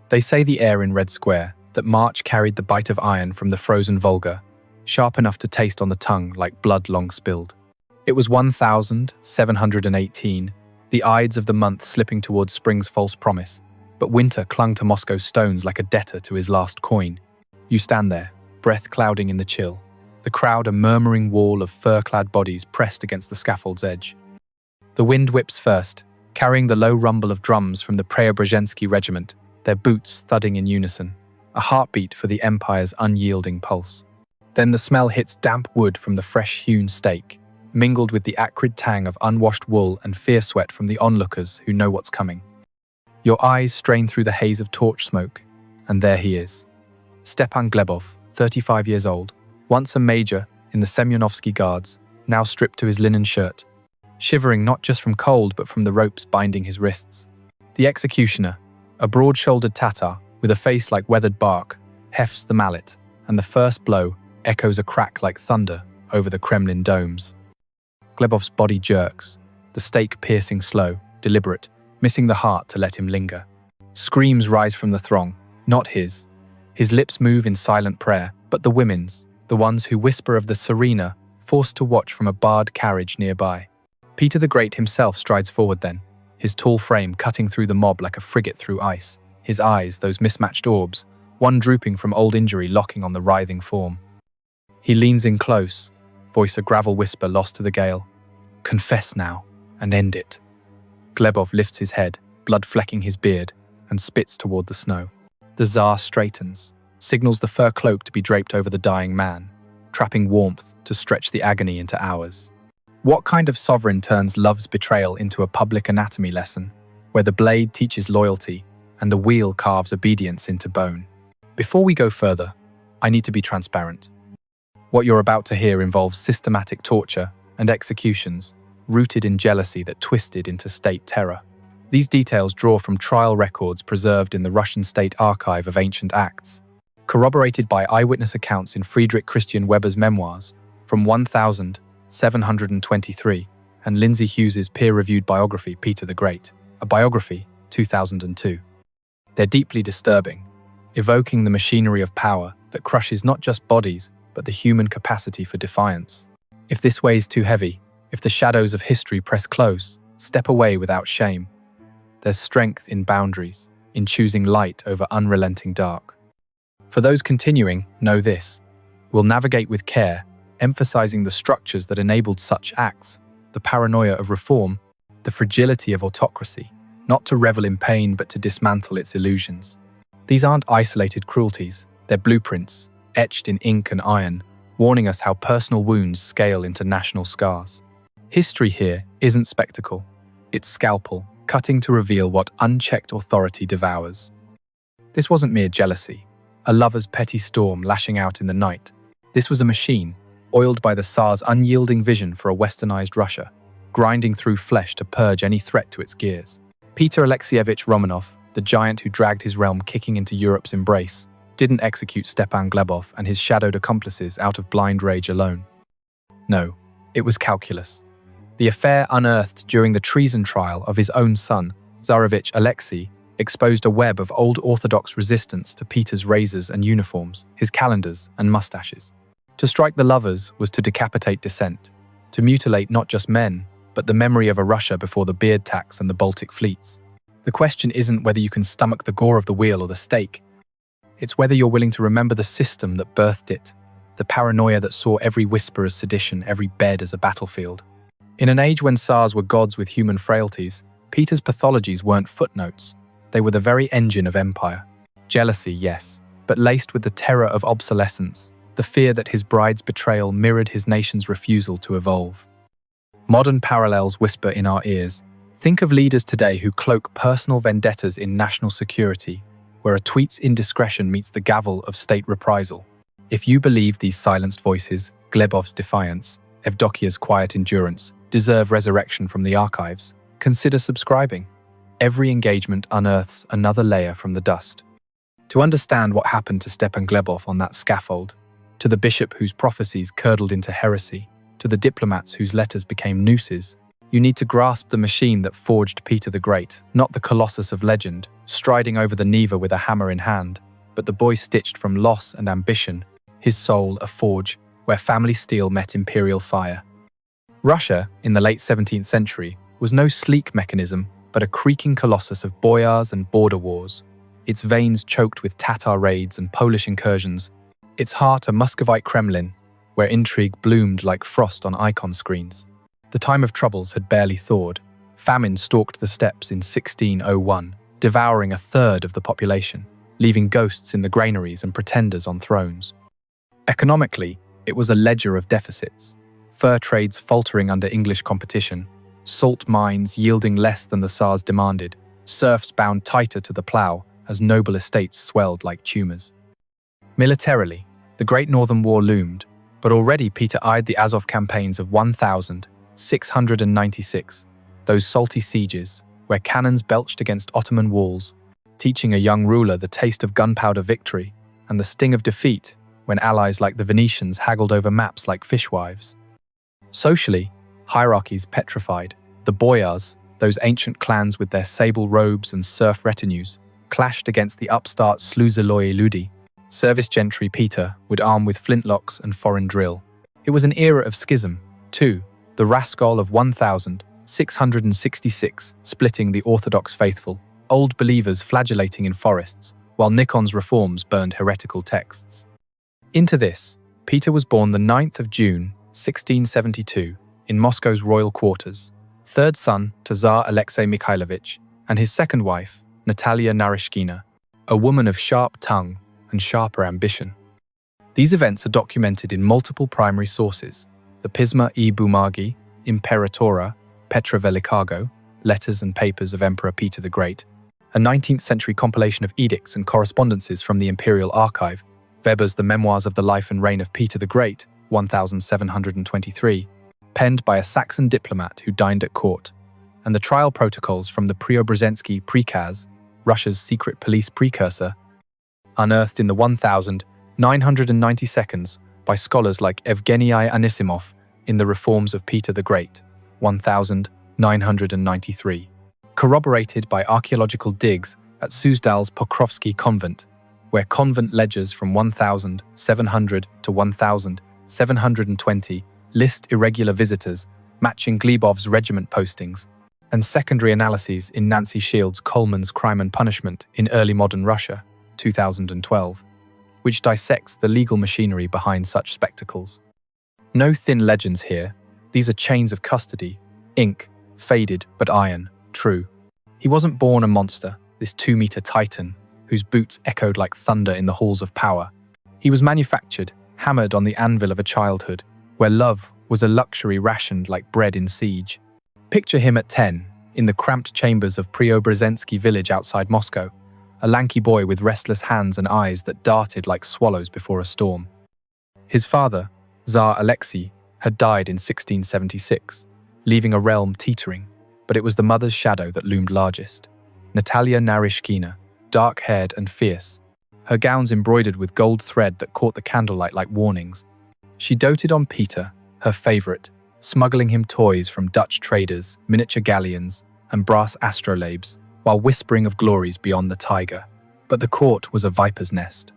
They say the air in Red Square, that March carried the bite of iron from the frozen Volga, sharp enough to taste on the tongue like blood long spilled. It was 1718, the ides of the month slipping towards spring's false promise, but winter clung to Moscow's stones like a debtor to his last coin. You stand there, breath clouding in the chill, the crowd a murmuring wall of fur-clad bodies pressed against the scaffold's edge. The wind whips first, carrying the low rumble of drums from the Preobrazhensky regiment, their boots thudding in unison, a heartbeat for the Empire's unyielding pulse. Then the smell hits damp wood from the fresh-hewn stake, mingled with the acrid tang of unwashed wool and fear sweat from the onlookers who know what's coming. Your eyes strain through the haze of torch smoke, and there he is. Stepan Glebov, 35 years old, once a major in the Semyonovsky Guards, now stripped to his linen shirt, shivering not just from cold but from the ropes binding his wrists. The executioner, a broad-shouldered Tatar with a face like weathered bark, hefts the mallet, and the first blow echoes a crack like thunder over the Kremlin domes. Glebov's body jerks, the stake piercing slow, deliberate, missing the heart to let him linger. Screams rise from the throng, not his. His lips move in silent prayer, but the women's, the ones who whisper of the tsarina, forced to watch from a barred carriage nearby. Peter the Great himself strides forward then, his tall frame cutting through the mob like a frigate through ice, his eyes those mismatched orbs, one drooping from old injury locking on the writhing form. He leans in close, voice a gravel whisper lost to the gale. Confess now, and end it. Glebov lifts his head, blood flecking his beard, and spits toward the snow. The Tsar straightens, signals the fur cloak to be draped over the dying man, trapping warmth to stretch the agony into hours. What kind of sovereign turns love's betrayal into a public anatomy lesson, where the blade teaches loyalty and the wheel carves obedience into bone? Before we go further, I need to be transparent. What you're about to hear involves systematic torture and executions, rooted in jealousy that twisted into state terror. These details draw from trial records preserved in the Russian State Archive of Ancient Acts, corroborated by eyewitness accounts in Friedrich Christian Weber's memoirs from 1723 and Lindsay Hughes's peer-reviewed biography Peter the Great, a biography, 2002. They're deeply disturbing, evoking the machinery of power that crushes not just bodies, but the human capacity for defiance. If this weighs too heavy, if the shadows of history press close, step away without shame. There's strength in boundaries, in choosing light over unrelenting dark. For those continuing, know this. We'll navigate with care, emphasizing the structures that enabled such acts, the paranoia of reform, the fragility of autocracy, not to revel in pain but to dismantle its illusions. These aren't isolated cruelties, they're blueprints, etched in ink and iron, warning us how personal wounds scale into national scars. History here isn't spectacle, it's scalpel, cutting to reveal what unchecked authority devours. This wasn't mere jealousy, a lover's petty storm lashing out in the night. This was a machine, oiled by the Tsar's unyielding vision for a westernized Russia, grinding through flesh to purge any threat to its gears. Peter Alexeyevich Romanov, the giant who dragged his realm kicking into Europe's embrace, didn't execute Stepan Glebov and his shadowed accomplices out of blind rage alone. No, it was calculus. The affair unearthed during the treason trial of his own son, Tsarevich Alexei, exposed a web of old Orthodox resistance to Peter's razors and uniforms, his calendars and mustaches. To strike the lovers was to decapitate dissent, to mutilate not just men, but the memory of a Russia before the beard tax and the Baltic fleets. The question isn't whether you can stomach the gore of the wheel or the stake. It's whether you're willing to remember the system that birthed it, the paranoia that saw every whisper as sedition, every bed as a battlefield. In an age when Tsars were gods with human frailties, Peter's pathologies weren't footnotes. They were the very engine of empire. Jealousy, yes, but laced with the terror of obsolescence, the fear that his bride's betrayal mirrored his nation's refusal to evolve. Modern parallels whisper in our ears. Think of leaders today who cloak personal vendettas in national security, where a tweet's indiscretion meets the gavel of state reprisal. If you believe these silenced voices, Glebov's defiance, Evdokia's quiet endurance, deserve resurrection from the archives, consider subscribing. Every engagement unearths another layer from the dust. To understand what happened to Stepan Glebov on that scaffold, to the bishop whose prophecies curdled into heresy, to the diplomats whose letters became nooses, You need to grasp the machine that forged Peter the Great, not the colossus of legend, striding over the Neva with a hammer in hand, but the boy stitched from loss and ambition, his soul a forge where family steel met imperial fire. Russia, in the late 17th century, was no sleek mechanism, but a creaking colossus of boyars and border wars, its veins choked with Tatar raids and Polish incursions, its heart a Muscovite Kremlin, where intrigue bloomed like frost on icon screens. The time of troubles had barely thawed. Famine stalked the steppes in 1601, devouring a third of the population, leaving ghosts in the granaries and pretenders on thrones. Economically, it was a ledger of deficits. Fur trades faltering under English competition, salt mines yielding less than the Tsars demanded, serfs bound tighter to the plough as noble estates swelled like tumours. Militarily, the Great Northern War loomed, but already Peter eyed the Azov campaigns of 1696, those salty sieges where cannons belched against Ottoman walls, teaching a young ruler the taste of gunpowder victory and the sting of defeat when allies like the Venetians haggled over maps like fishwives. Socially, hierarchies petrified. The boyars, those ancient clans with their sable robes and serf retinues, clashed against the upstart Sluzeloye Ludi. Service gentry Peter would arm with flintlocks and foreign drill. It was an era of schism, too, the Raskol of 1666 splitting the Orthodox faithful, old believers flagellating in forests, while Nikon's reforms burned heretical texts. Into this, Peter was born the 9th of June, 1672, in Moscow's royal quarters, third son to Tsar Alexei Mikhailovich and his second wife, Natalia Narishkina, a woman of sharp tongue and sharper ambition. These events are documented in multiple primary sources: the Pisma e Bumagi, Imperatora, Petra Velikago, Letters and Papers of Emperor Peter the Great, a 19th century compilation of edicts and correspondences from the Imperial Archive, Weber's The Memoirs of the Life and Reign of Peter the Great, 1723, penned by a Saxon diplomat who dined at court, and the trial protocols from the Preobrazhensky Prikaz, Russia's secret police precursor, unearthed in the 1992 by scholars like Evgeny Anisimov in the Reforms of Peter the Great, 1993, corroborated by archaeological digs at Suzdal's Pokrovsky convent, where convent ledgers from 1700 to 1720 list irregular visitors matching Glebov's regiment postings, and secondary analyses in Nancy Shield's Coleman's Crime and Punishment in Early Modern Russia, 2012, which dissects the legal machinery behind such spectacles. No thin legends here. These are chains of custody, ink, faded but iron, true. He wasn't born a monster, this 2-meter titan, whose boots echoed like thunder in the halls of power. He was manufactured, hammered on the anvil of a childhood, where love was a luxury rationed like bread in siege. Picture him at 10, in the cramped chambers of Preobrazhensky village outside Moscow, a lanky boy with restless hands and eyes that darted like swallows before a storm. His father, Tsar Alexei, had died in 1676, leaving a realm teetering, but it was the mother's shadow that loomed largest. Natalia Narishkina, dark-haired and fierce, her gowns embroidered with gold thread that caught the candlelight like warnings. She doted on Peter, her favourite, smuggling him toys from Dutch traders, miniature galleons, and brass astrolabes, while whispering of glories beyond the Tiger. But the court was a viper's nest.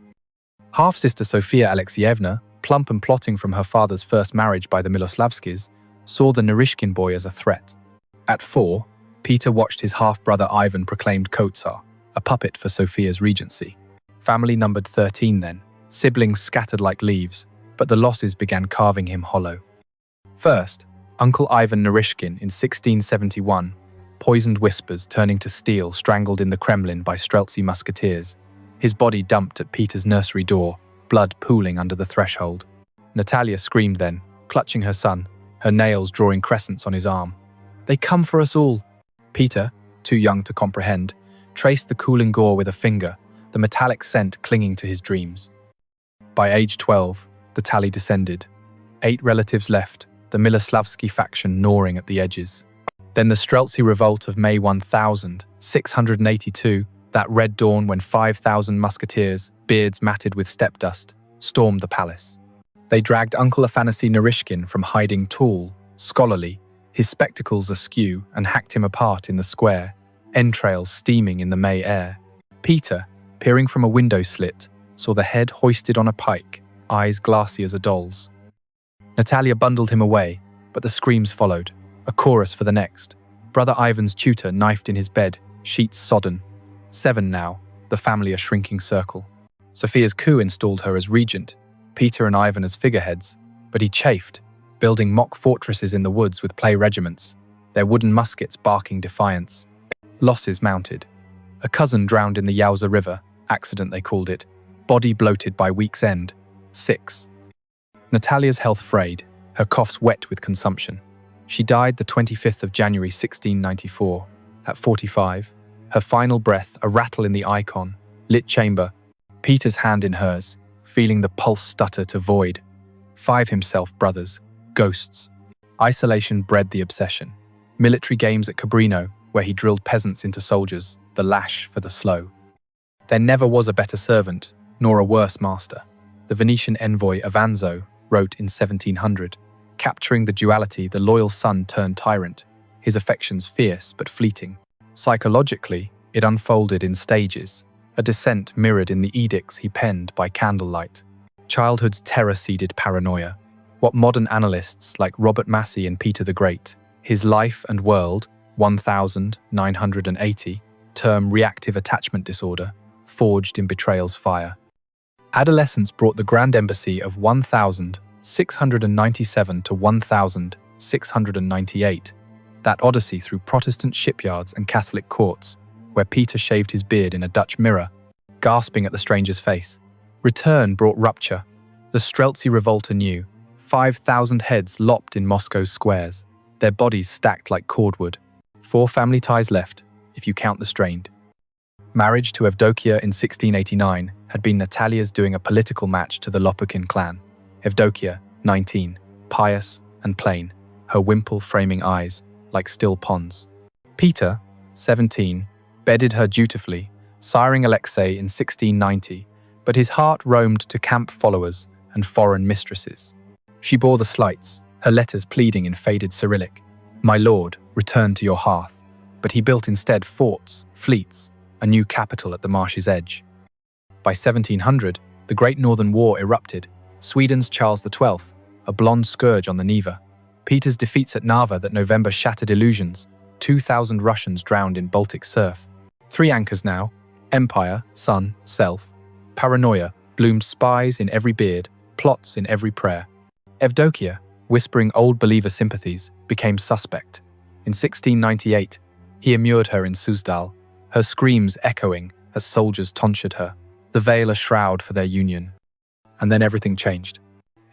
Half-sister Sofia Alexeyevna, plump and plotting from her father's first marriage by the Miloslavskis, saw the Narishkin boy as a threat. At 4, Peter watched his half-brother Ivan proclaimed Kotsar, a puppet for Sophia's regency. Family numbered 13 then, siblings scattered like leaves, but the losses began carving him hollow. First, Uncle Ivan Narishkin in 1671, poisoned whispers turning to steel strangled in the Kremlin by Streltsy musketeers, his body dumped at Peter's nursery door, blood pooling under the threshold. Natalia screamed then, clutching her son, her nails drawing crescents on his arm. "They come for us all!" Peter, too young to comprehend, traced the cooling gore with a finger, the metallic scent clinging to his dreams. By age 12, the tally descended. 8 relatives left, the Miloslavsky faction gnawing at the edges. Then the Streltsy revolt of May 1682, that red dawn when 5,000 musketeers, beards matted with steppe dust, stormed the palace. They dragged Uncle Afanasy Narishkin from hiding tall, scholarly, his spectacles askew, and hacked him apart in the square, entrails steaming in the May air. Peter, peering from a window slit, saw the head hoisted on a pike, eyes glassy as a doll's. Natalia bundled him away, but the screams followed, a chorus for the next. Brother Ivan's tutor knifed in his bed, sheets sodden. 7 now, the family a shrinking circle. Sophia's coup installed her as regent, Peter and Ivan as figureheads, but he chafed, building mock fortresses in the woods with play regiments, their wooden muskets barking defiance. Losses mounted. A cousin drowned in the Yauza River, accident they called it, body bloated by week's end. 6. Natalia's health frayed, her coughs wet with consumption. She died the 25th of January 1694, at 45, her final breath a rattle in the icon, lit chamber, Peter's hand in hers, feeling the pulse stutter to void. 5 himself, brothers, ghosts. Isolation bred the obsession. Military games at Cabrino, where he drilled peasants into soldiers, the lash for the slow. There never was a better servant, nor a worse master. The Venetian envoy Avanzo wrote in 1700, capturing the duality, the loyal son turned tyrant, his affections fierce but fleeting. Psychologically, it unfolded in stages, a descent mirrored in the edicts he penned by candlelight. Childhood's terror-seeded paranoia. What modern analysts like Robert Massey and Peter the Great, His Life and World, 1980, term reactive attachment disorder, forged in betrayal's fire. Adolescence brought the Grand Embassy of 1697 to 1698, that odyssey through Protestant shipyards and Catholic courts, where Peter shaved his beard in a Dutch mirror, gasping at the stranger's face. Return brought rupture. The Streltsy revolt anew, 5,000 heads lopped in Moscow's squares, their bodies stacked like cordwood. 4 family ties left, if you count the strained. Marriage to Evdokia in 1689 had been Natalia's doing a political match to the Lopukhin clan. Evdokia, 19, pious and plain, her wimple framing eyes like still ponds. Peter, 17, bedded her dutifully, siring Alexei in 1690, but his heart roamed to camp followers and foreign mistresses. She bore the slights, her letters pleading in faded Cyrillic, "My lord, return to your hearth," but he built instead forts, fleets, a new capital at the marsh's edge. By 1700, the Great Northern War erupted, Sweden's Charles XII, a blonde scourge on the Neva. Peter's defeats at Narva that November shattered illusions, 2,000 Russians drowned in Baltic surf. 3 anchors now, empire, son, self. Paranoia bloomed spies in every beard, plots in every prayer. Evdokia, whispering old believer sympathies, became suspect. In 1698, he immured her in Suzdal, her screams echoing as soldiers tonsured her, the veil a shroud for their union. And then everything changed.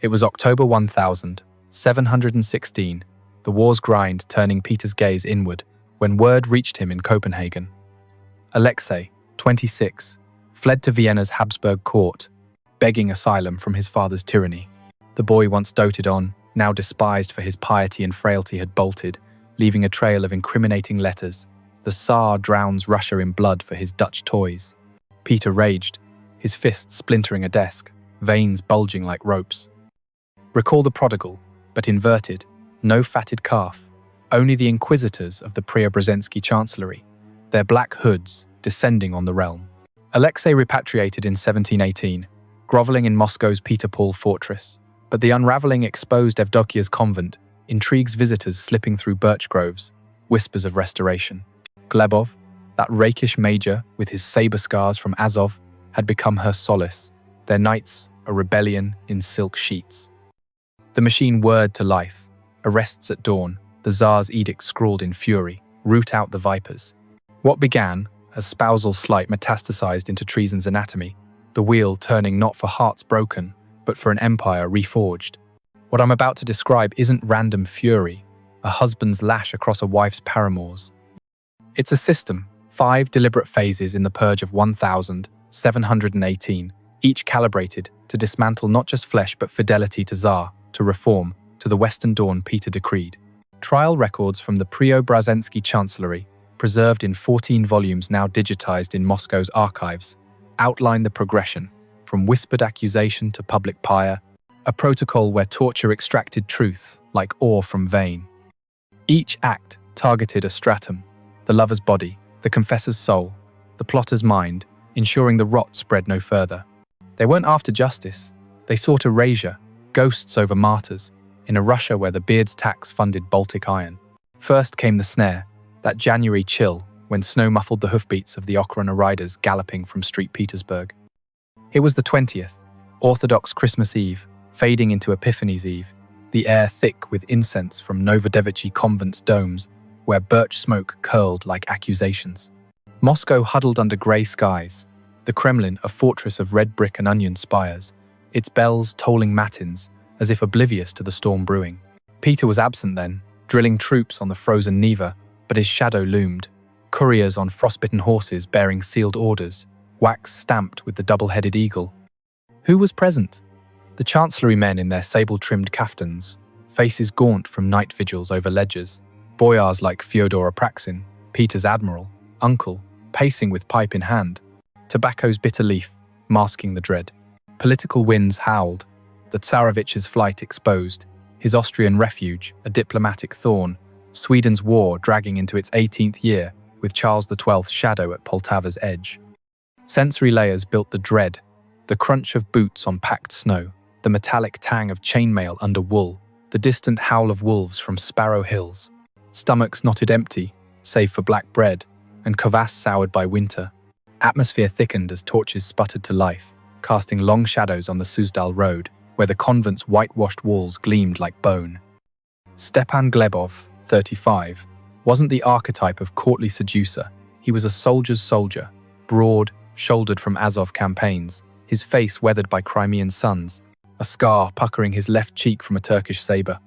It was October 1716, the war's grind turning Peter's gaze inward, when word reached him in Copenhagen. Alexei, 26, fled to Vienna's Habsburg court, begging asylum from his father's tyranny. The boy once doted on, now despised for his piety and frailty, had bolted, leaving a trail of incriminating letters. The Tsar drowns Russia in blood for his Dutch toys. Peter raged, his fists splintering a desk, veins bulging like ropes. Recall the prodigal, but inverted, no fatted calf, only the inquisitors of the Preobrazhensky Chancellery, their black hoods descending on the realm. Alexei repatriated in 1718, groveling in Moscow's Peter Paul fortress, but the unraveling exposed Evdokia's convent, intrigues visitors slipping through birch groves, whispers of restoration. Glebov, that rakish major with his saber scars from Azov, had become her solace, their nights a rebellion in silk sheets. The machine whirred to life, arrests at dawn, the Tsar's edict scrawled in fury, root out the vipers. What began as spousal slight metastasized into treason's anatomy, the wheel turning not for hearts broken, but for an empire reforged. What I'm about to describe isn't random fury, a husband's lash across a wife's paramours. It's a system, 5 deliberate phases in the purge of 1718, each calibrated to dismantle not just flesh but fidelity to Tsar, to reform, to the Western dawn Peter decreed. Trial records from the Preobrazhensky Chancellery, preserved in 14 volumes now digitized in Moscow's archives, outline the progression, from whispered accusation to public pyre, a protocol where torture extracted truth like ore from vein. Each act targeted a stratum, the lover's body, the confessor's soul, the plotter's mind, ensuring the rot spread no further. They weren't after justice. They sought erasure, ghosts over martyrs, in a Russia where the beard's tax funded Baltic iron. First came the snare, that January chill when snow muffled the hoofbeats of the Okhrana riders galloping from Street Petersburg. It was the 20th, Orthodox Christmas Eve, fading into Epiphany's Eve, the air thick with incense from Novodevichy convent's domes, where birch smoke curled like accusations. Moscow huddled under grey skies, the Kremlin a fortress of red brick and onion spires, its bells tolling matins, as if oblivious to the storm brewing. Peter was absent then, drilling troops on the frozen Neva, but his shadow loomed. Couriers on frostbitten horses bearing sealed orders, wax stamped with the double-headed eagle. Who was present? The chancellery men in their sable-trimmed kaftans, faces gaunt from night vigils over ledgers, boyars like Fyodor Apraxin, Peter's admiral, uncle, pacing with pipe in hand, tobacco's bitter leaf, masking the dread. Political winds howled, the Tsarevich's flight exposed, his Austrian refuge, a diplomatic thorn, Sweden's war dragging into its 18th year, with Charles XII's shadow at Poltava's edge. Sensory layers built the dread, the crunch of boots on packed snow, the metallic tang of chainmail under wool, the distant howl of wolves from Sparrow Hills. Stomachs knotted empty, save for black bread, and kvass soured by winter. Atmosphere thickened as torches sputtered to life, casting long shadows on the Suzdal road, where the convent's whitewashed walls gleamed like bone. Stepan Glebov, 35, wasn't the archetype of courtly seducer. He was a soldier's soldier, broad, shouldered from Azov campaigns, his face weathered by Crimean suns, a scar puckering his left cheek from a Turkish sabre.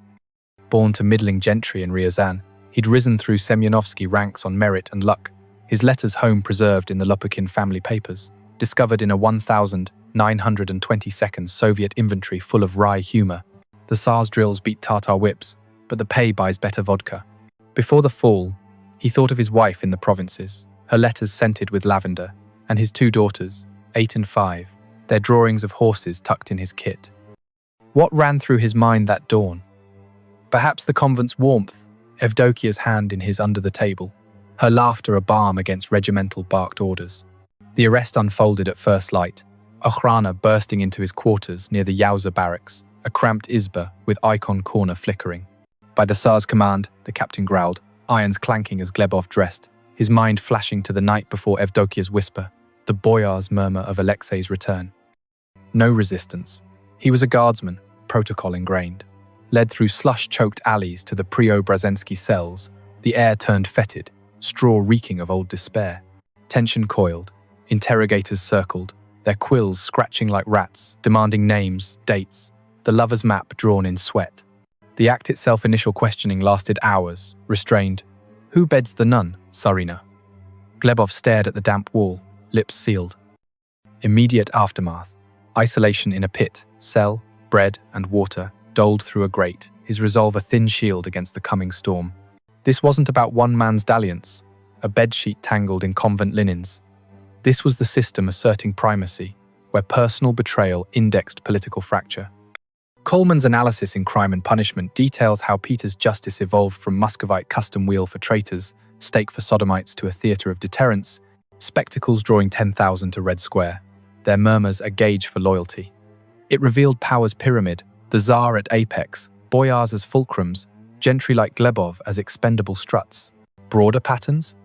Born to middling gentry in Ryazan, he'd risen through Semyonovsky ranks on merit and luck, his letters home preserved in the Lopukhin family papers, discovered in a 1,922nd Soviet inventory full of wry humor. The Tsar's drills beat Tatar whips, but the pay buys better vodka. Before the fall, he thought of his wife in the provinces, her letters scented with lavender, and his two daughters, 8 and 5, their drawings of horses tucked in his kit. What ran through his mind that dawn? Perhaps the convent's warmth, Evdokia's hand in his under the table, her laughter a balm against regimental barked orders. The arrest unfolded at first light, Okhrana bursting into his quarters near the Yauza barracks, a cramped izba with icon corner flickering. By the Tsar's command, the captain growled, irons clanking as Glebov dressed, his mind flashing to the night before Evdokia's whisper, the boyar's murmur of Alexei's return. No resistance. He was a guardsman, protocol ingrained. Led through slush-choked alleys to the Preobrazhensky cells, the air turned fetid, straw reeking of old despair. Tension coiled, interrogators circled, their quills scratching like rats, demanding names, dates, the lover's map drawn in sweat. The act itself initial questioning lasted hours, restrained. Who beds the nun, tsarina? Glebov stared at the damp wall, lips sealed. Immediate aftermath. Isolation in a pit, cell, bread and water, doled through a grate, his resolve a thin shield against the coming storm. This wasn't about one man's dalliance, a bedsheet tangled in convent linens. This was the system asserting primacy, where personal betrayal indexed political fracture. Coleman's analysis in Crime and Punishment details how Peter's justice evolved from Muscovite custom wheel for traitors, stake for sodomites to a theatre of deterrence, spectacles drawing 10,000 to Red Square, their murmurs a gauge for loyalty. It revealed power's pyramid, the Tsar at apex, boyars as fulcrums, gentry like Glebov as expendable struts. Broader patterns?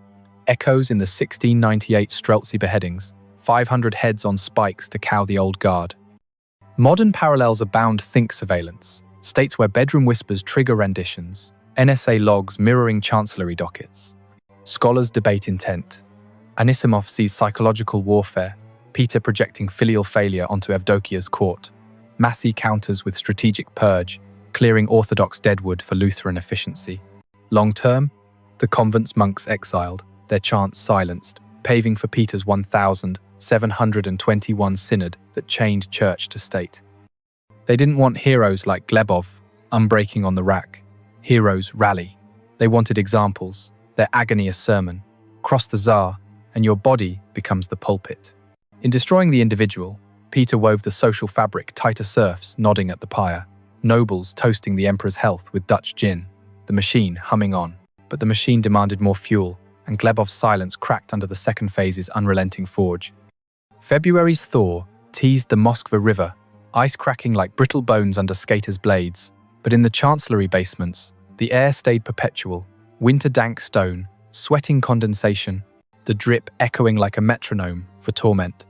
Echoes in the 1698 Streltsy beheadings, 500 heads on spikes to cow the old guard. Modern parallels abound. Think surveillance, states where bedroom whispers trigger renditions, NSA logs mirroring chancellery dockets. Scholars debate intent. Anisimov sees psychological warfare, Peter projecting filial failure onto Evdokia's court. Massey counters with strategic purge, clearing Orthodox deadwood for Lutheran efficiency. Long term, the convent's monks exiled, their chants silenced, paving for Peter's 1,721 synod that chained church to state. They didn't want heroes like Glebov, unbreaking on the rack. Heroes rally. They wanted examples, their agony a sermon. Cross the Tsar, and your body becomes the pulpit. In destroying the individual, Peter wove the social fabric tighter serfs nodding at the pyre, nobles toasting the emperor's health with Dutch gin, the machine humming on. But the machine demanded more fuel, and Glebov's silence cracked under the second phase's unrelenting forge. February's thaw teased the Moskva River, ice cracking like brittle bones under skaters' blades. But in the Chancellery basements, the air stayed perpetual, winter-dank stone, sweating condensation, the drip echoing like a metronome for torment.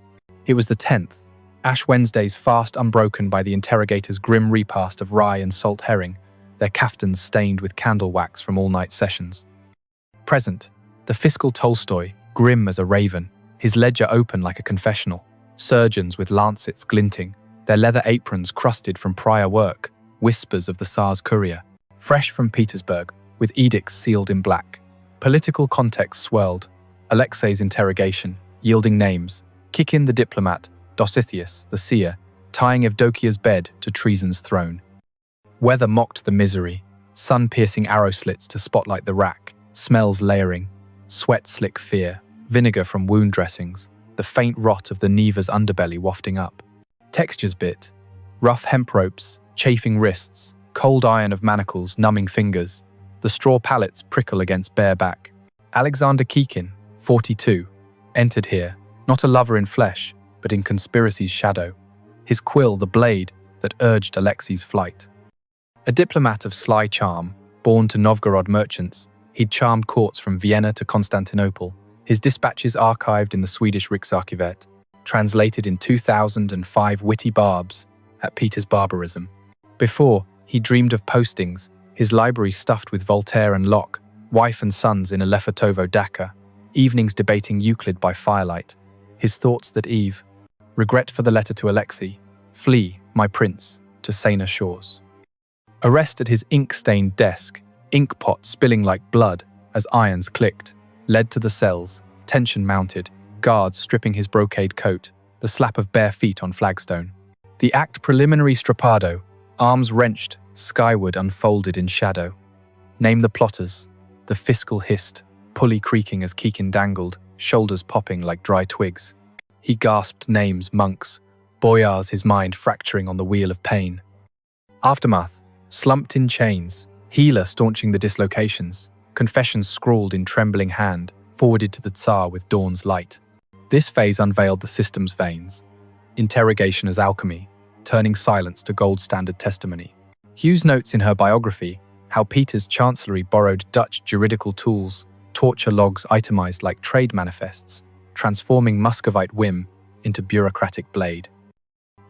It was the 10th, Ash Wednesdays fast unbroken by the interrogators' grim repast of rye and salt herring, their caftans stained with candle wax from all-night sessions. Present, the fiscal Tolstoy, grim as a raven, his ledger open like a confessional, surgeons with lancets glinting, their leather aprons crusted from prior work, whispers of the Tsar's courier, fresh from Petersburg, with edicts sealed in black. Political context swirled, Alexei's interrogation, yielding names, Kikin the diplomat, Dositheus, the seer, tying Evdokia's bed to treason's throne. Weather mocked the misery, sun-piercing arrow slits to spotlight the rack, smells layering, sweat-slick fear, vinegar from wound dressings, the faint rot of the Neva's underbelly wafting up. Textures bit, rough hemp ropes, chafing wrists, cold iron of manacles numbing fingers, the straw pallets prickle against bare back. Alexander Kikin, 42, entered here, not a lover in flesh, but in conspiracy's shadow, his quill the blade that urged Alexei's flight. A diplomat of sly charm, born to Novgorod merchants, he'd charmed courts from Vienna to Constantinople, his dispatches archived in the Swedish Riksarkivet, translated in 2005 witty barbs at Peter's barbarism. Before, he dreamed of postings, his library stuffed with Voltaire and Locke, wife and sons in a Lefortovo dacha, evenings debating Euclid by firelight, his thoughts that Eve, regret for the letter to Alexei, flee, my prince, to saner shores. Arrest at his ink-stained desk, ink pot spilling like blood as irons clicked, led to the cells, tension mounted, guards stripping his brocade coat, the slap of bare feet on flagstone. The act preliminary Strappado, arms wrenched, skyward unfolded in shadow. Name the plotters, the fiscal hissed, pulley creaking as Kikin dangled, shoulders popping like dry twigs. He gasped names, monks, boyars, his mind fracturing on the wheel of pain. Aftermath, slumped in chains, healer staunching the dislocations, confessions scrawled in trembling hand, forwarded to the Tsar with dawn's light. This phase unveiled the system's veins. Interrogation as alchemy, turning silence to gold standard testimony. Hughes notes in her biography how Peter's chancellery borrowed Dutch juridical tools, torture logs itemized like trade manifests, transforming Muscovite whim into bureaucratic blade.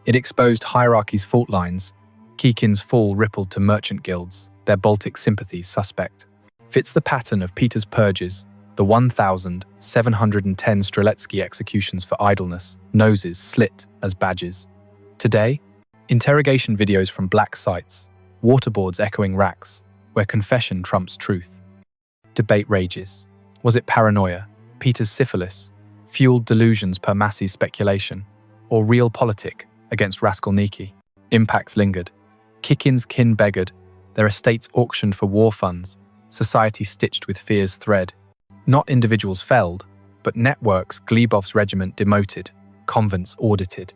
It exposed hierarchy's fault lines. Kikin's fall rippled to merchant guilds, their Baltic sympathies suspect. Fits the pattern of Peter's purges, the 1,710 Streletsky executions for idleness, noses slit as badges. Today, interrogation videos from black sites, waterboards echoing racks, where confession trumps truth. Debate rages. Was it paranoia, Peter's syphilis, fueled delusions per Massey's speculation, or real politic against Raskolniki? Impacts lingered. Kikin's kin beggared, their estates auctioned for war funds, society stitched with fear's thread. Not individuals felled, but networks Glebov's regiment demoted, convents audited.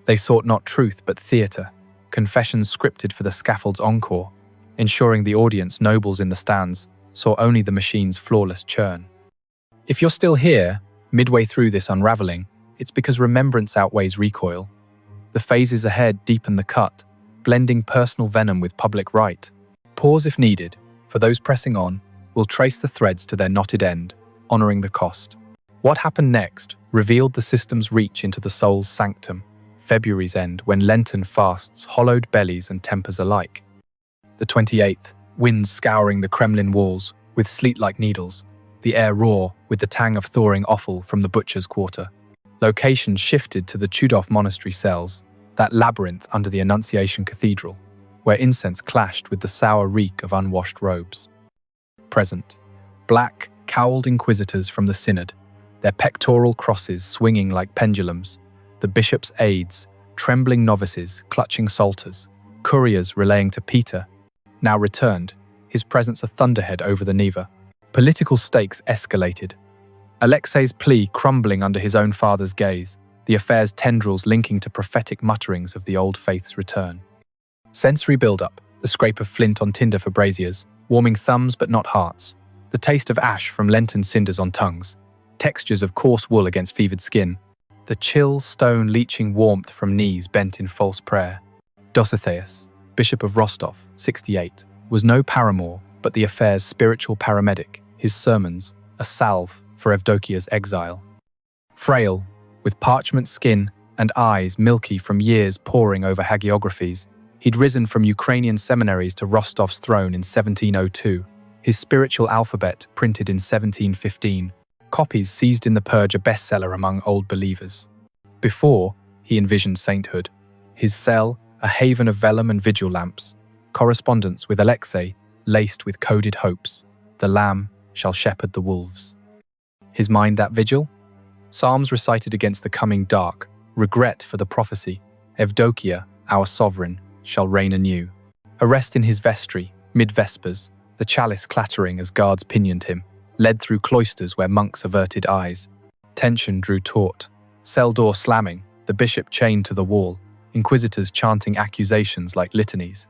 They sought not truth but theatre, confessions scripted for the scaffold's encore, ensuring the audience, nobles in the stands, saw only the machine's flawless churn. If you're still here, midway through this unraveling, it's because remembrance outweighs recoil. The phases ahead deepen the cut, blending personal venom with public right. Pause if needed. For those pressing on, we'll trace the threads to their knotted end, honoring the cost. What happened next revealed the system's reach into the soul's sanctum, February's end when Lenten fasts hollowed bellies and tempers alike. The 28th, winds scouring the Kremlin walls with sleet like needles, the air raw with the tang of thawing offal from the butcher's quarter. Location shifted to the Chudov monastery cells, that labyrinth under the Annunciation Cathedral, where incense clashed with the sour reek of unwashed robes. Present, black, cowled inquisitors from the synod, their pectoral crosses swinging like pendulums, the bishop's aides, trembling novices clutching psalters, couriers relaying to Peter, now returned, his presence a thunderhead over the Neva. Political stakes escalated. Alexei's plea crumbling under his own father's gaze, the affair's tendrils linking to prophetic mutterings of the old faith's return. Sensory build-up, the scrape of flint on tinder for braziers, warming thumbs but not hearts, the taste of ash from Lenten cinders on tongues, textures of coarse wool against fevered skin, the chill stone leaching warmth from knees bent in false prayer. Dositheus, Bishop of Rostov, 68, was no paramour but the affair's spiritual paramedic, his sermons, a salve for Evdokia's exile. Frail, with parchment skin and eyes milky from years poring over hagiographies, he'd risen from Ukrainian seminaries to Rostov's throne in 1702, his spiritual alphabet printed in 1715, copies seized in the purge a bestseller among old believers. Before, he envisioned sainthood, his cell a haven of vellum and vigil lamps, correspondence with Alexei laced with coded hopes, the lamb shall shepherd the wolves. His mind that vigil? Psalms recited against the coming dark, regret for the prophecy, Evdokia, our sovereign, shall reign anew. A rest in his vestry, mid-vespers, the chalice clattering as guards pinioned him, led through cloisters where monks averted eyes. Tension drew taut, cell door slamming, the bishop chained to the wall, inquisitors chanting accusations like litanies.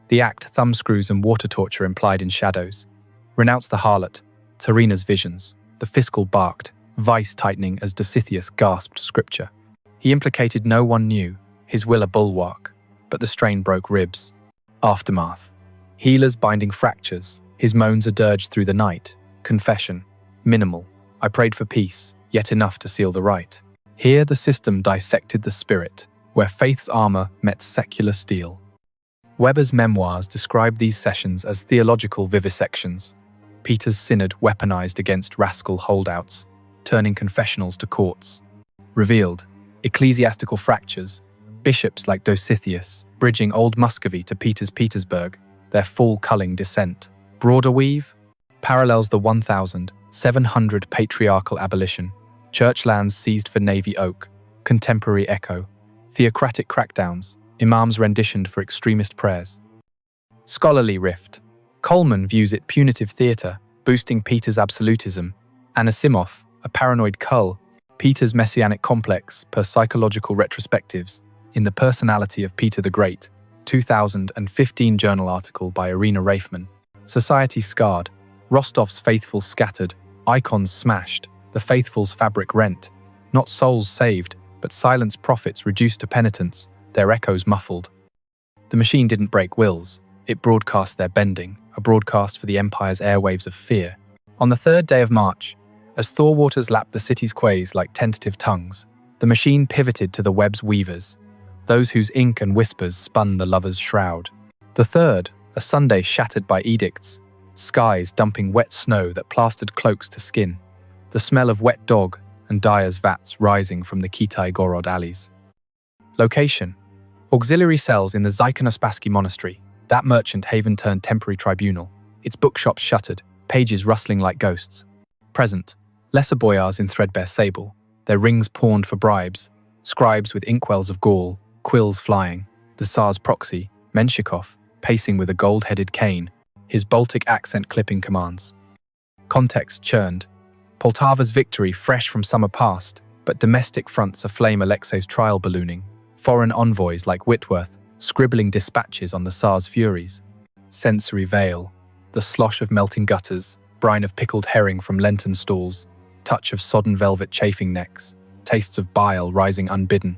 The act thumbscrews and water torture implied in shadows. Renounce the harlot, tsarina's visions, the fiscal barked, vice tightening as Dositheus gasped scripture. He implicated no one new, his will a bulwark, but the strain broke ribs. Aftermath. Healers binding fractures, his moans a dirge through the night. Confession. Minimal. I prayed for peace, yet enough to seal the right. Here the system dissected the spirit, where faith's armor met secular steel. Weber's memoirs describe these sessions as theological vivisections. Peter's synod weaponized against rascal holdouts, turning confessionals to courts. Revealed. Ecclesiastical fractures, bishops like Dositheus, bridging old Muscovy to Peter's Petersburg, their full culling descent. Broader weave parallels the 1,700 patriarchal abolition, church lands seized for navy oak, contemporary echo, theocratic crackdowns, imams renditioned for extremist prayers. Scholarly rift. Coleman views it punitive theatre, boosting Peter's absolutism. Anasimov, a paranoid cull, Peter's messianic complex per psychological retrospectives in The Personality of Peter the Great, 2015 journal article by Irina Raifman. Society scarred, Rostov's faithful scattered, icons smashed, the faithful's fabric rent, not souls saved, but silenced prophets reduced to penitence, their echoes muffled. The machine didn't break wills, it broadcast their bending, a broadcast for the empire's airwaves of fear. On the third day of March, as thaw waters lapped the city's quays like tentative tongues, the machine pivoted to the web's weavers, those whose ink and whispers spun the lover's shroud. The third, a Sunday shattered by edicts, skies dumping wet snow that plastered cloaks to skin, the smell of wet dog and dyer's vats rising from the Kitai-Gorod alleys. Location. Auxiliary cells in the Tsarevich Monastery, that merchant haven turned temporary tribunal, its bookshops shuttered, pages rustling like ghosts. Present. Lesser boyars in threadbare sable, their rings pawned for bribes, scribes with inkwells of gall, quills flying, the Tsar's proxy, Menshikov, pacing with a gold-headed cane, his Baltic accent clipping commands. Context churned. Poltava's victory fresh from summer past, but domestic fronts aflame Alexei's trial ballooning, foreign envoys like Whitworth, scribbling dispatches on the Tsar's furies. Sensory veil. The slosh of melting gutters, brine of pickled herring from Lenten stalls, touch of sodden velvet chafing necks, tastes of bile rising unbidden.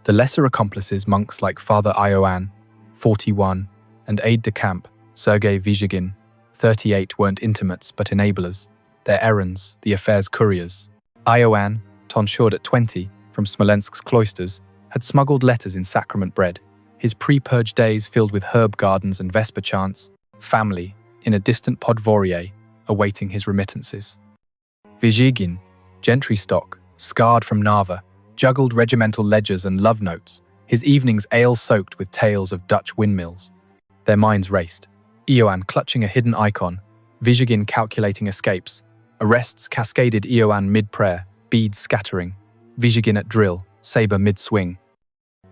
The lesser accomplices, monks like Father Ioan, 41, and aide-de-camp, Sergei Vizhigin, 38, weren't intimates but enablers, their errands, the affair's couriers. Ioan, tonsured at 20, from Smolensk's cloisters, had smuggled letters in sacrament bread, his pre-purge days filled with herb gardens and vesper chants, family, in a distant Podvorye, awaiting his remittances. Vizhigin, gentry stock, scarred from Narva, juggled regimental ledgers and love notes, his evenings ale-soaked with tales of Dutch windmills. Their minds raced. Ioan clutching a hidden icon, Vizhigin calculating escapes, arrests cascaded Ioan mid-prayer, beads scattering, Vizhigin at drill, saber mid-swing.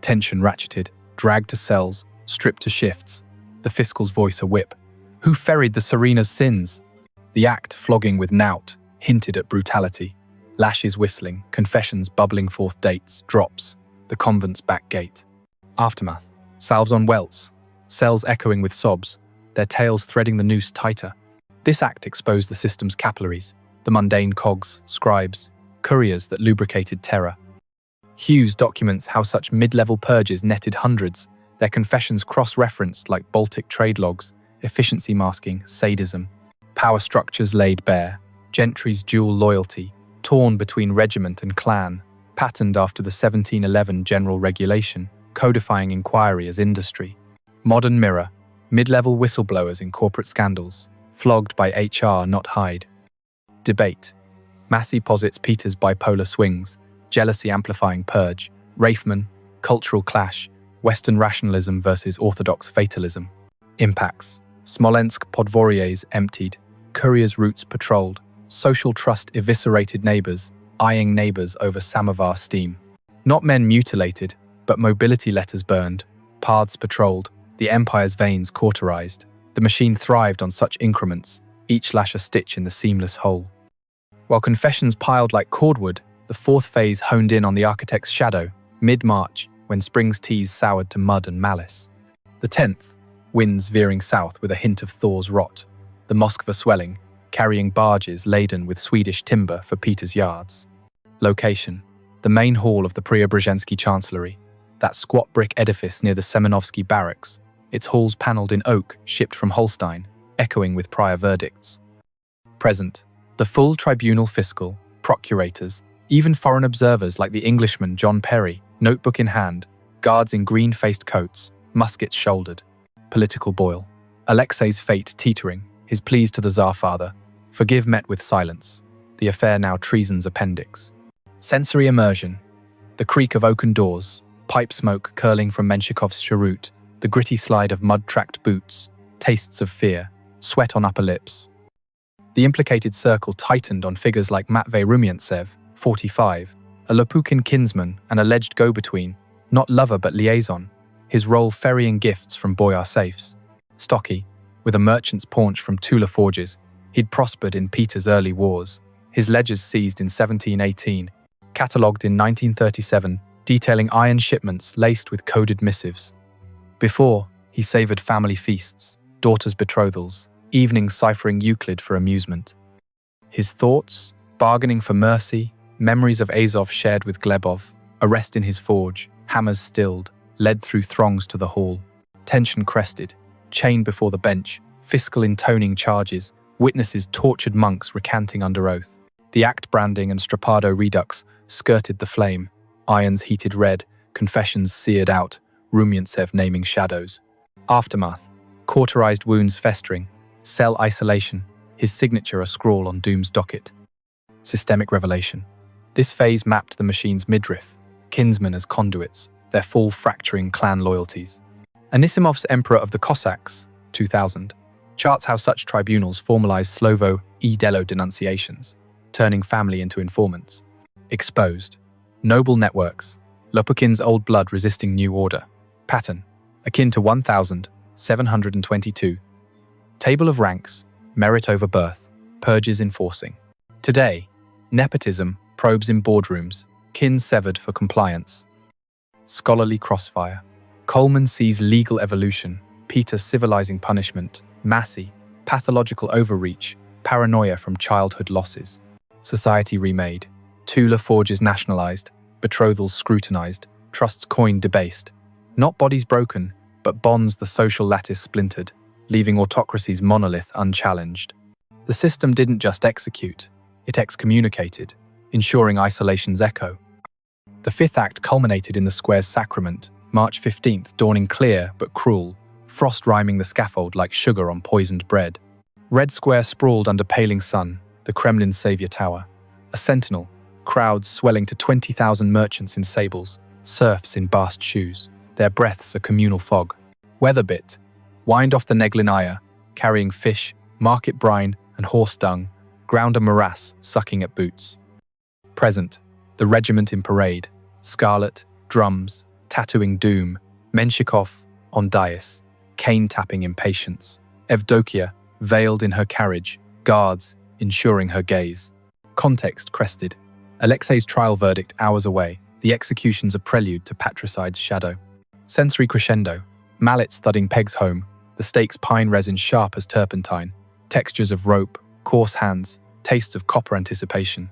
Tension ratcheted, dragged to cells, stripped to shifts, the fiscal's voice a whip. Who ferried the tsarina's sins? The act, flogging with knout, hinted at brutality. Lashes whistling, confessions bubbling forth dates, drops, the convent's back gate. Aftermath. Salves on welts, cells echoing with sobs, their tails threading the noose tighter. This act exposed the system's capillaries, the mundane cogs, scribes, couriers that lubricated terror. Hughes documents how such mid-level purges netted hundreds, their confessions cross-referenced like Baltic trade logs, efficiency masking, sadism. Power structures laid bare, gentry's dual loyalty, torn between regiment and clan, patterned after the 1711 General Regulation, codifying inquiry as industry. Modern mirror, mid-level whistleblowers in corporate scandals, flogged by HR not Hyde. Debate. Massey posits Peter's bipolar swings, jealousy amplifying purge, Raifman, cultural clash, Western rationalism versus Orthodox fatalism. Impacts. Smolensk Podvoriets emptied, couriers' routes patrolled, social trust eviscerated neighbors, eyeing neighbors over samovar steam. Not men mutilated, but mobility letters burned, paths patrolled, the empire's veins cauterized. The machine thrived on such increments, each lash a stitch in the seamless whole. While confessions piled like cordwood, the fourth phase honed in on the architect's shadow, mid-March, when spring's teas soured to mud and malice. The 10th, winds veering south with a hint of Thor's rot, the Moskva swelling, carrying barges laden with Swedish timber for Peter's yards. Location. The main hall of the Preobrazhensky Chancellery, that squat brick edifice near the Semyonovsky Barracks, its halls panelled in oak shipped from Holstein, echoing with prior verdicts. Present. The full tribunal fiscal, procurators, even foreign observers like the Englishman John Perry, notebook in hand, guards in green-faced coats, muskets shouldered. Political boil. Alexei's fate teetering, his pleas to the Tsar-father, forgive met with silence, the affair now treason's appendix. Sensory immersion. The creak of oaken doors, pipe smoke curling from Menshikov's cheroot, the gritty slide of mud-tracked boots, tastes of fear, sweat on upper lips. The implicated circle tightened on figures like Matvey Rumyantsev, 45, a Lopukhin kinsman and alleged go-between, not lover but liaison, his role ferrying gifts from boyar safes. Stocky, with a merchant's paunch from Tula forges, he'd prospered in Peter's early wars, his ledgers seized in 1718, catalogued in 1937, detailing iron shipments laced with coded missives. Before, he savoured family feasts, daughters' betrothals, evenings ciphering Euclid for amusement. His thoughts, bargaining for mercy, memories of Azov shared with Glebov, arrest in his forge, hammers stilled, led through throngs to the hall. Tension crested, chained before the bench, fiscal intoning charges, witnesses tortured monks recanting under oath. The act branding and Strappado redux skirted the flame, irons heated red, confessions seared out, Rumyantsev naming shadows. Aftermath. Cauterized wounds festering, cell isolation, his signature a scrawl on doom's docket. Systemic revelation. This phase mapped the machine's midriff, kinsmen as conduits, their full fracturing clan loyalties. Anisimov's Emperor of the Cossacks, 2000, charts how such tribunals formalize Slovo e Delo denunciations, turning family into informants. Exposed. Noble networks, Lopukhin's old blood resisting new order. Pattern, akin to 1722. Table of ranks, merit over birth, purges enforcing. Today, nepotism probes in boardrooms, kin severed for compliance. Scholarly crossfire. Coleman sees legal evolution, Peter civilizing punishment, Massey, pathological overreach, paranoia from childhood losses. Society remade. Tula forges nationalized, betrothals scrutinized, trusts coined debased. Not bodies broken, but bonds the social lattice splintered, leaving autocracy's monolith unchallenged. The system didn't just execute, it excommunicated, ensuring isolation's echo. The fifth act culminated in the square's sacrament, March 15th, dawning clear but cruel, frost rhyming the scaffold like sugar on poisoned bread. Red Square sprawled under paling sun, the Kremlin's savior tower. A sentinel, crowds swelling to 20,000 merchants in sables, serfs in bast shoes, their breaths a communal fog. Weatherbit, wind off the Neglinaya, carrying fish, market brine, and horse dung, ground a morass sucking at boots. Present, the regiment in parade, scarlet, drums, tattooing doom, Menshikov on dais, cane-tapping impatience, Evdokia, veiled in her carriage, guards, ensuring her gaze. Context crested. Alexei's trial verdict hours away, the execution's a prelude to patricide's shadow. Sensory crescendo, mallet thudding pegs home, the stake's pine resin sharp as turpentine, textures of rope, coarse hands, tastes of copper anticipation.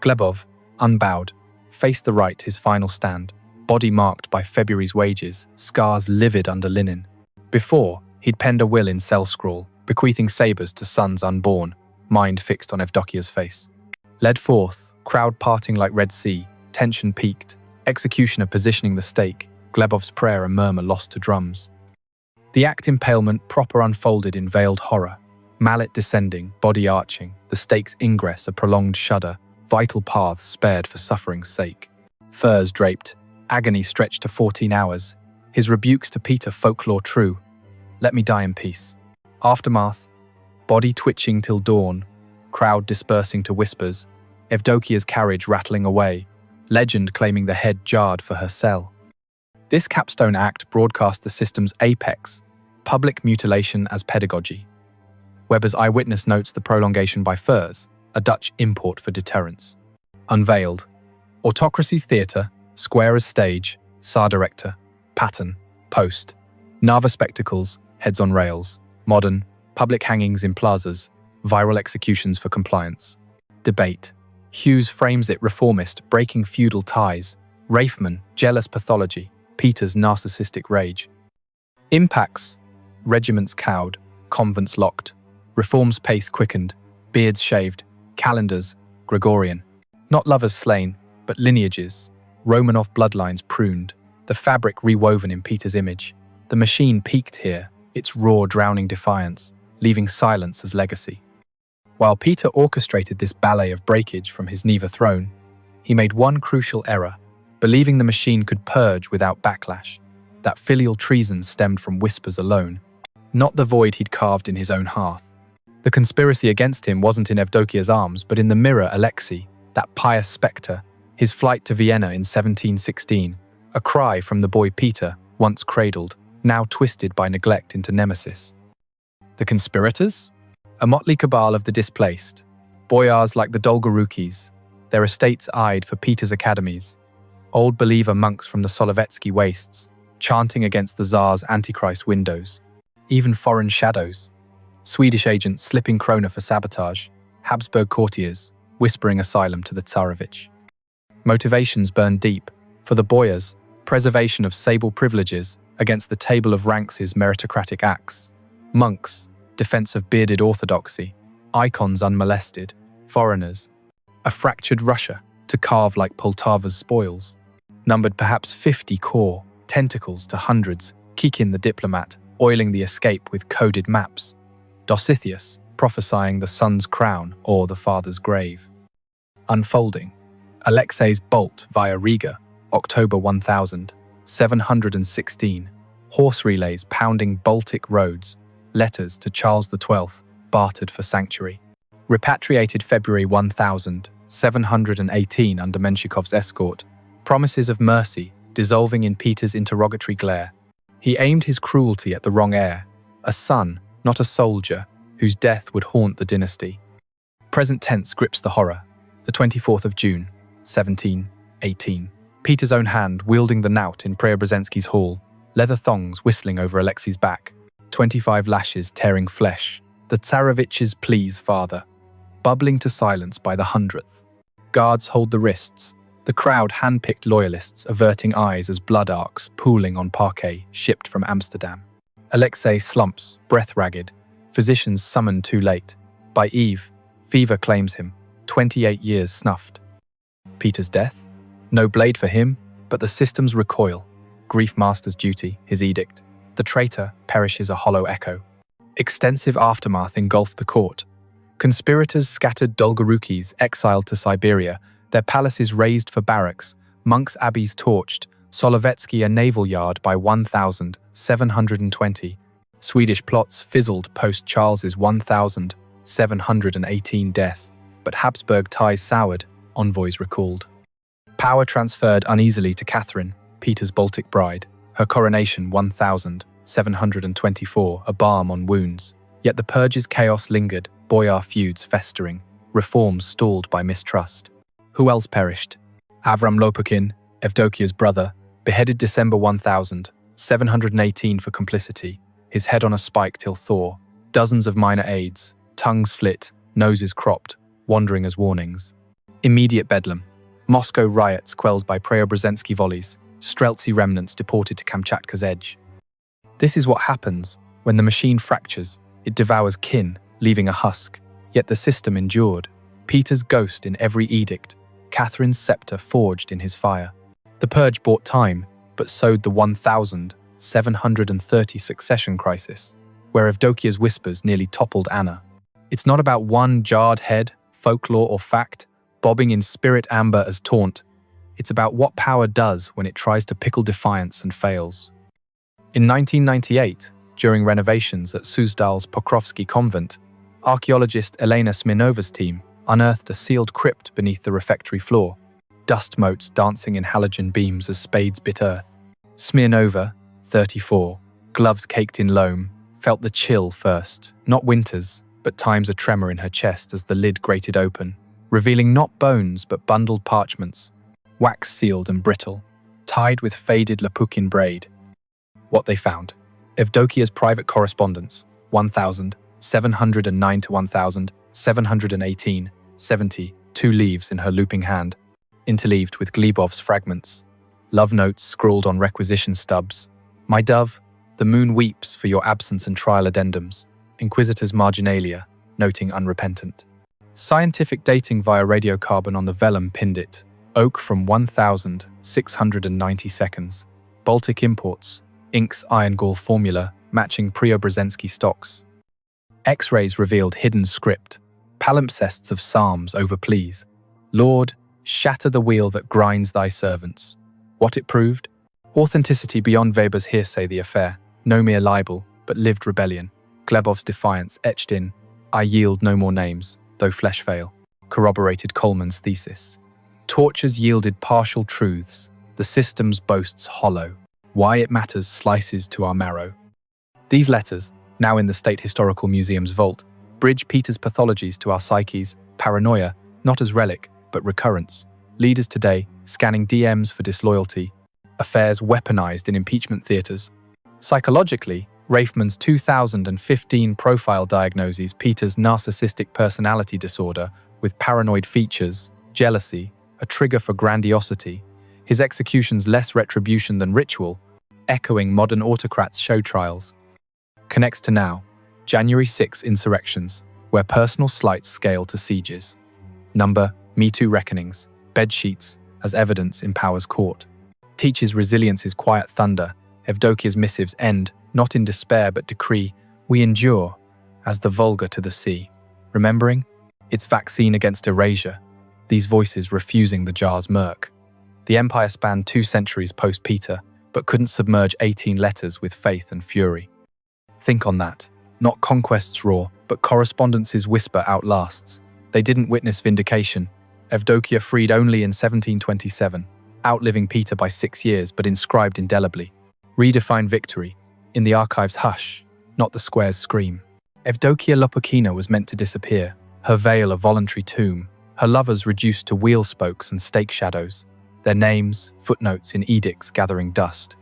Glebov, unbowed, faced the right his final stand, body marked by February's wages, scars livid under linen. Before, he'd penned a will in cell scrawl, bequeathing sabres to sons unborn, mind fixed on Evdokia's face. Led forth, crowd parting like Red Sea, tension peaked, executioner positioning the stake, Glebov's prayer a murmur lost to drums. The act impalement proper unfolded in veiled horror, mallet descending, body arching, the stake's ingress a prolonged shudder, vital paths spared for suffering's sake. Furs draped, agony stretched to 14 hours, his rebukes to Peter folklore true, let me die in peace. Aftermath, body twitching till dawn, crowd dispersing to whispers, Evdokia's carriage rattling away, legend claiming the head jarred for her cell. This capstone act broadcast the system's apex, public mutilation as pedagogy. Weber's eyewitness notes the prolongation by furs, a Dutch import for deterrence. Unveiled. Autocracy's theatre, square as stage, Tsar director, pattern, post. Nava spectacles, heads on rails. Modern, public hangings in plazas, viral executions for compliance. Debate. Hughes frames it reformist, breaking feudal ties. Raifman, jealous pathology. Peter's narcissistic rage. Impacts. Regiments cowed, convents locked. Reform's pace quickened, beards shaved, calendars, Gregorian. Not lovers slain, but lineages. Romanov bloodlines pruned, the fabric rewoven in Peter's image. The machine peaked here, its roar drowning defiance, leaving silence as legacy. While Peter orchestrated this ballet of breakage from his Neva throne, he made one crucial error, believing the machine could purge without backlash. That filial treason stemmed from whispers alone, not the void he'd carved in his own hearth. The conspiracy against him wasn't in Evdokia's arms, but in the mirror Alexei, that pious spectre, his flight to Vienna in 1716, a cry from the boy Peter, once cradled, now twisted by neglect into nemesis. The conspirators? A motley cabal of the displaced, boyars like the Dolgorukis, their estates eyed for Peter's academies, old believer monks from the Solovetsky wastes, chanting against the Tsar's Antichrist windows, even foreign shadows, Swedish agents slipping krona for sabotage, Habsburg courtiers whispering asylum to the Tsarevich. Motivations burned deep, for the boyars, preservation of sable privileges against the table of ranks' meritocratic acts, monks, defense of bearded orthodoxy, icons unmolested, foreigners, a fractured Russia to carve like Poltava's spoils, numbered perhaps 50 core, tentacles to hundreds, Kikin the diplomat, oiling the escape with coded maps, Dositheus prophesying the son's crown or the father's grave. Unfolding. Alexei's bolt via Riga, October 1716. Horse relays pounding Baltic roads, letters to Charles XII, bartered for sanctuary. Repatriated February 1718 under Menshikov's escort, promises of mercy dissolving in Peter's interrogatory glare. He aimed his cruelty at the wrong heir, a son, not a soldier, whose death would haunt the dynasty. Present tense grips the horror. The 24th of June, 1718. Peter's own hand wielding the knout in Preobrazhensky's hall, leather thongs whistling over Alexei's back, 25 lashes tearing flesh, the Tsarevich's pleas father, bubbling to silence by the 100th. Guards hold the wrists, the crowd hand-picked loyalists averting eyes as blood arcs pooling on parquet shipped from Amsterdam. Alexei slumps, breath ragged, physicians summoned too late. By eve, fever claims him, 28 years snuffed. Peter's death? No blade for him, but the system's recoil. Grief master's duty, his edict. The traitor perishes a hollow echo. Extensive aftermath engulfed the court. Conspirators scattered Dolgorukis exiled to Siberia, their palaces razed for barracks, monks' abbeys torched, Solovetsky a naval yard by 1720. Swedish plots fizzled post Charles's 1718 death, but Habsburg ties soured, envoys recalled. Power transferred uneasily to Catherine, Peter's Baltic bride, her coronation 1724, a balm on wounds. Yet the purges' chaos lingered, boyar feuds festering, reforms stalled by mistrust. Who else perished? Avram Lopukhin, Evdokia's brother, beheaded December 1718 for complicity. his head on a spike till Thor, dozens of minor aides, tongues slit, noses cropped, wandering as warnings. Immediate bedlam. Moscow riots quelled by Preobrazhensky volleys, Streltsy remnants deported to Kamchatka's edge. This is what happens when the machine fractures. It devours kin, leaving a husk. Yet the system endured. Peter's ghost in every edict, Catherine's scepter forged in his fire. The purge bought time, but sowed the 1730 succession crisis, where Evdokia's whispers nearly toppled Anna. It's not about one jarred head, folklore or fact, bobbing in spirit amber as taunt. It's about what power does when it tries to pickle defiance and fails. In 1998, during renovations at Suzdal's Pokrovsky convent, archaeologist Elena Smirnova's team unearthed a sealed crypt beneath the refectory floor, dust motes dancing in halogen beams as spades bit earth. Smirnova, 34, gloves caked in loam, felt the chill first, not winter's, but times a tremor in her chest as the lid grated open, revealing not bones but bundled parchments, wax-sealed and brittle, tied with faded Lopukhin braid. What they found: Evdokia's private correspondence, 1709 to 1718, 70, 2 leaves in her looping hand, interleaved with Glebov's fragments. Love notes scrawled on requisition stubs. My dove, the moon weeps for your absence and trial addendums. Inquisitor's marginalia, noting unrepentant. Scientific dating via radiocarbon on the vellum pinned it. Oak from 1690 seconds. Baltic imports. Inks iron gall formula matching Preobrazhensky stocks. X-rays revealed hidden script. Palimpsests of psalms over pleas. Lord, shatter the wheel that grinds thy servants. What it proved? Authenticity beyond Weber's hearsay the affair. No mere libel, but lived rebellion. Glebov's defiance etched in, I yield no more names, though flesh fail, corroborated Coleman's thesis. Tortures yielded partial truths, the system's boasts hollow. Why it matters slices to our marrow. These letters, now in the State Historical Museum's vault, bridge Peter's pathologies to our psyches, paranoia, not as relic, but recurrence. Leaders today, scanning DMs for disloyalty, affairs weaponized in impeachment theaters. Psychologically, Raifman's 2015 profile diagnoses Peter's narcissistic personality disorder with paranoid features, jealousy, a trigger for grandiosity, his executions less retribution than ritual, echoing modern autocrats' show trials. Connects to now, January 6 insurrections, where personal slights scale to sieges. Number, Me Too reckonings, bedsheets, as evidence in power's court. Teaches resilience's quiet thunder, Evdokia's missives end, not in despair but decree, we endure, as the Volga to the sea. Remembering? Its vaccine against erasure, these voices refusing the jar's murk. The empire spanned 2 centuries post-Peter, but couldn't submerge 18 letters with faith and fury. Think on that. Not conquest's roar, but correspondence's whisper outlasts. They didn't witness vindication. Evdokia freed only in 1727, outliving Peter by 6 years, but inscribed indelibly. Redefine victory, in the archive's hush, not the square's scream. Evdokia Lopukhina was meant to disappear, her veil a voluntary tomb, her lovers reduced to wheel spokes and stake shadows, their names, footnotes in edicts gathering dust.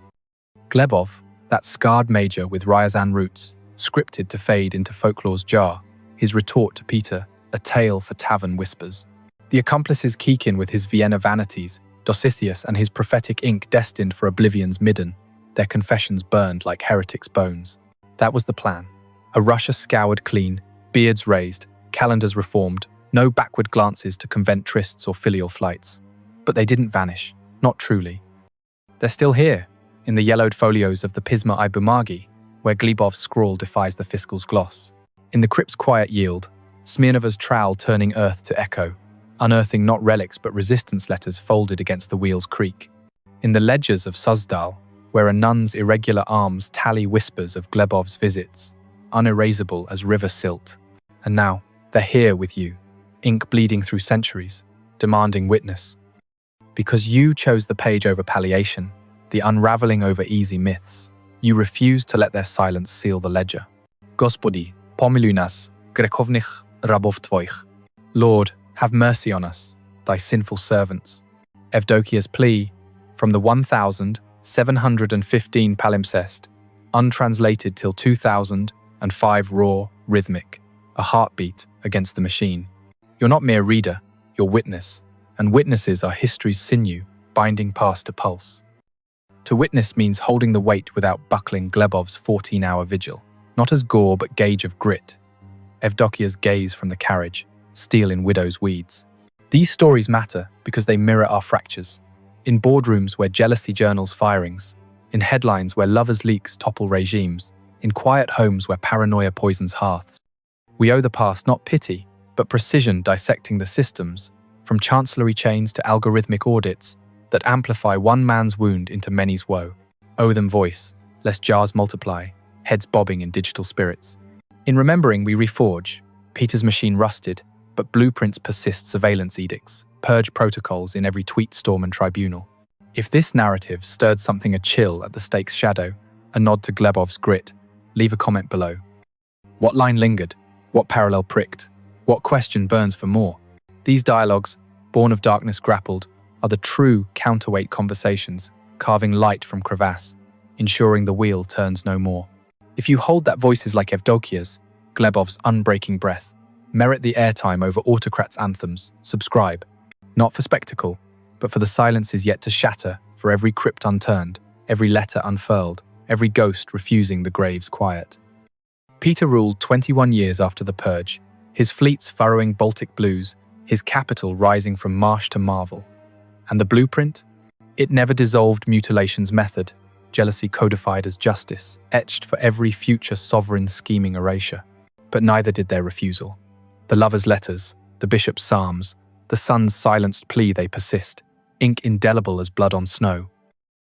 Glebov, that scarred major with Ryazan roots, scripted to fade into folklore's jar, his retort to Peter, a tale for tavern whispers. The accomplices Kikin with his Vienna vanities, Dositheus and his prophetic ink destined for oblivion's midden, their confessions burned like heretics' bones. That was the plan. A Russia scoured clean, beards raised, calendars reformed, no backward glances to convent trysts or filial flights. But they didn't vanish, not truly. They're still here, in the yellowed folios of the Pisma I Bumagi, where Glebov's scrawl defies the fiscal's gloss. In the crypt's quiet yield, Smirnova's trowel turning earth to echo, unearthing not relics but resistance letters folded against the wheel's creak. In the ledgers of Suzdal, where a nun's irregular arms tally whispers of Glebov's visits, unerasable as river silt. And now, they're here with you, ink bleeding through centuries, demanding witness. Because you chose the page over palliation, the unraveling over easy myths, you refuse to let their silence seal the ledger. Gospodi, pomiluj nas, grekovnych rabov twoich. Lord, have mercy on us, thy sinful servants. Evdokia's plea, from the 1715 palimpsest, untranslated till 2005, raw, rhythmic, a heartbeat against the machine. You're not mere reader, you're witness, and witnesses are history's sinew, binding past to pulse. To witness means holding the weight without buckling Glebov's 14-hour vigil, not as gore but gauge of grit. Evdokia's gaze from the carriage, steel in widow's weeds. These stories matter because they mirror our fractures. In boardrooms where jealousy journals firings, in headlines where lovers' leaks topple regimes, in quiet homes where paranoia poisons hearths. We owe the past not pity, but precision dissecting the systems, from chancellery chains to algorithmic audits, that amplify one man's wound into many's woe. Owe them voice, lest jars multiply, heads bobbing in digital spirits. In remembering, we reforge. Peter's machine rusted, but blueprints persist, surveillance edicts, purge protocols in every tweet storm and tribunal. If this narrative stirred something a chill at the stake's shadow, a nod to Glebov's grit, leave a comment below. What line lingered? What parallel pricked? What question burns for more? These dialogues, born of darkness grappled, are the true counterweight conversations, carving light from crevasse, ensuring the wheel turns no more. If you hold that voices like Evdokia's, Glebov's unbreaking breath, merit the airtime over autocrats' anthems, subscribe. Not for spectacle, but for the silences yet to shatter, for every crypt unturned, every letter unfurled, every ghost refusing the grave's quiet. Peter ruled 21 years after the purge, his fleets furrowing Baltic blues, his capital rising from marsh to marvel. And the blueprint? It never dissolved mutilation's method, jealousy codified as justice, etched for every future sovereign scheming erasure. But neither did their refusal. The lover's letters, the bishop's psalms, the son's silenced plea, they persist, ink indelible as blood on snow.